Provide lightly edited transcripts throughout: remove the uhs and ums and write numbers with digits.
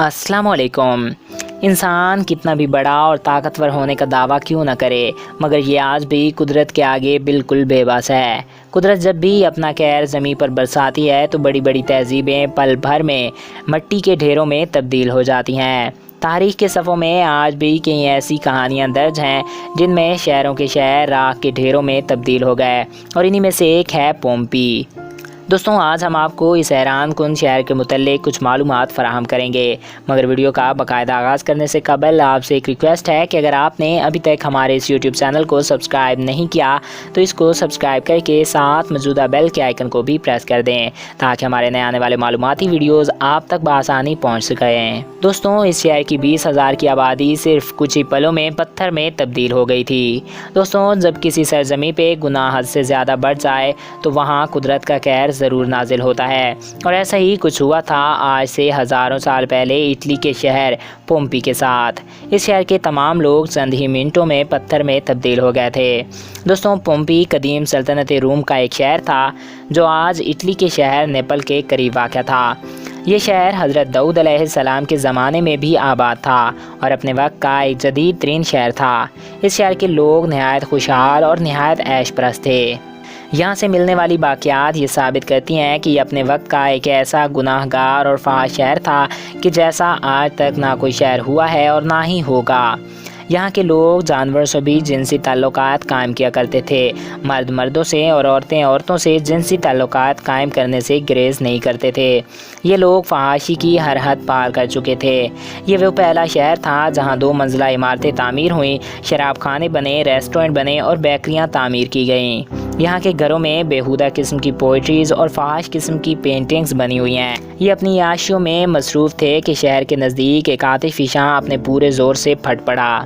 अस्सलाम वालेकुम। इंसान कितना भी बड़ा और ताकतवर होने का दावा क्यों न करे, मगर ये आज भी कुदरत के आगे बिल्कुल बेबस है। कुदरत जब भी अपना कहर ज़मीन पर बरसाती है तो बड़ी बड़ी तहज़ीबें पल भर में मिट्टी के ढेरों में तब्दील हो जाती हैं। तारीख़ के सफ़ों में आज भी कई ऐसी कहानियाँ दर्ज हैं जिनमें शहरों के शहर राख के ढेरों में तब्दील हो गए, और इन्हीं में से एक है पोम्पी। दोस्तों, आज हम आपको इस हैरान कुन शहर के मुतल्लिक़ कुछ मालूमात फ़राहम करेंगे, मगर वीडियो का बाकायदा आगाज़ करने से कबल आपसे एक रिक्वेस्ट है कि अगर आपने अभी तक हमारे इस यूट्यूब चैनल को सब्सक्राइब नहीं किया तो इसको सब्सक्राइब करके साथ मौजूदा बेल के आइकन को भी प्रेस कर दें, ताकि हमारे नए आने वाले मालूमाती वीडियोज़ आप तक बआसानी पहुँच सकें। दोस्तों, इस शहर की 20,000 की आबादी सिर्फ कुछ ही पलों में पत्थर में तब्दील हो गई थी। दोस्तों, जब किसी सरजमी पे गुनाह हद से ज़्यादा बढ़ जाए तो वहाँ कुदरत का कहर ज़रूर नाजिल होता है, और ऐसा ही कुछ हुआ था आज से हज़ारों साल पहले इटली के शहर पोम्पी के साथ। इस शहर के तमाम लोग चंद ही मिनटों में पत्थर में तब्दील हो गए थे। दोस्तों, पोम्पी कदीम सल्तनत रोम का एक शहर था जो आज इटली के शहर नेपल के करीब वाक़या था। ये शहर हज़रत दाऊद अलैहिस्सलाम के ज़माने में भी आबाद था और अपने वक्त का एक जदीद तरीन शहर था। इस शहर के लोग नहायत खुशहाल और नहायत ऐश परस्त थे। यहाँ से मिलने वाली बाक़ियात ये साबित करती हैं कि अपने वक्त का एक ऐसा गुनाहगार और फाहिश शहर था कि जैसा आज तक ना कोई शहर हुआ है और ना ही होगा। यहाँ के लोग जानवरों से भी जिनसी ताल्लुकात कायम किया करते थे। मर्द मर्दों से और औरतें औरतों से जिनसी ताल्लुकात कायम करने से ग्रेज़ नहीं करते थे। ये लोग फहाशी की हर हद पार कर चुके थे। ये वो पहला शहर था जहाँ 2 मंजिला इमारतें तामीर हुईं, शराब खाने बने, रेस्टोरेंट बने और बेकरियाँ तामीर की गईं। यहाँ के घरों में बेहुदा किस्म की पोइट्रीज़ और फाहिश किस्म की पेंटिंग्स बनी हुई हैं। ये अपनी याशियों में मसरूफ़ थे कि शहर के नज़दीक एक आतिशी शाह अपने पूरे ज़ोर से फट पड़ा,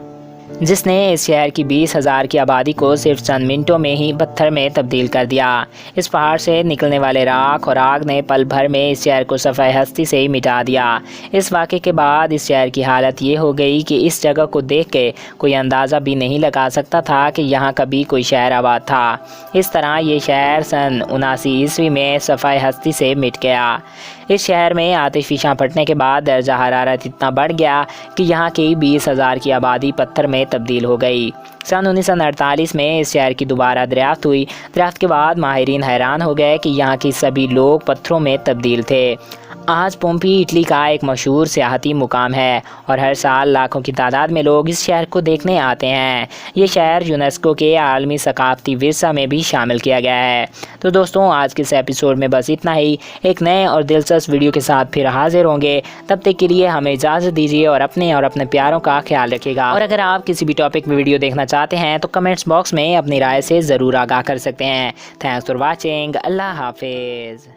जिसने इस शहर की 20,000 की आबादी को सिर्फ चंद मिनटों में ही पत्थर में तब्दील कर दिया। इस पहाड़ से निकलने वाले राख और आग ने पल भर में इस शहर को सफ़ाई हस्ती से ही मिटा दिया। इस वाक़े के बाद इस शहर की हालत ये हो गई कि इस जगह को देख के कोई अंदाज़ा भी नहीं लगा सकता था कि यहाँ कभी कोई शहर आबाद था। इस तरह ये शहर सन 79 ईस्वी में सफ़ाई हस्ती से मिट गया। इस शहर में आतिशफ़िशां फटने के बाद दर्जा हरारत इतना बढ़ गया कि यहाँ की 20,000 की आबादी पत्थर में तब्दील हो गई। सन 1948 में इस शहर की दोबारा दरियाफ्त हुई। दरियाफ्त के बाद माहिरीन हैरान हो गए कि यहाँ के सभी लोग पत्थरों में तब्दील थे। आज पोम्पी इटली का एक मशहूर सियाहती मुकाम है और हर साल लाखों की तादाद में लोग इस शहर को देखने आते हैं। ये शहर यूनेस्को के आलमी सकाफती विरसा में भी शामिल किया गया है। तो दोस्तों, आज के इस एपिसोड में बस इतना ही। एक नए और दिलचस्प वीडियो के साथ फिर हाजिर होंगे। तब तक के लिए हमें इजाज़त दीजिए और अपने प्यारों का ख्याल रखिएगा। और अगर आप किसी भी टॉपिक में वीडियो देखना चाहते हैं तो कमेंट्स बॉक्स में अपनी राय से ज़रूर आगाह कर सकते हैं। Thanks for watching. अल्लाह हाफिज़।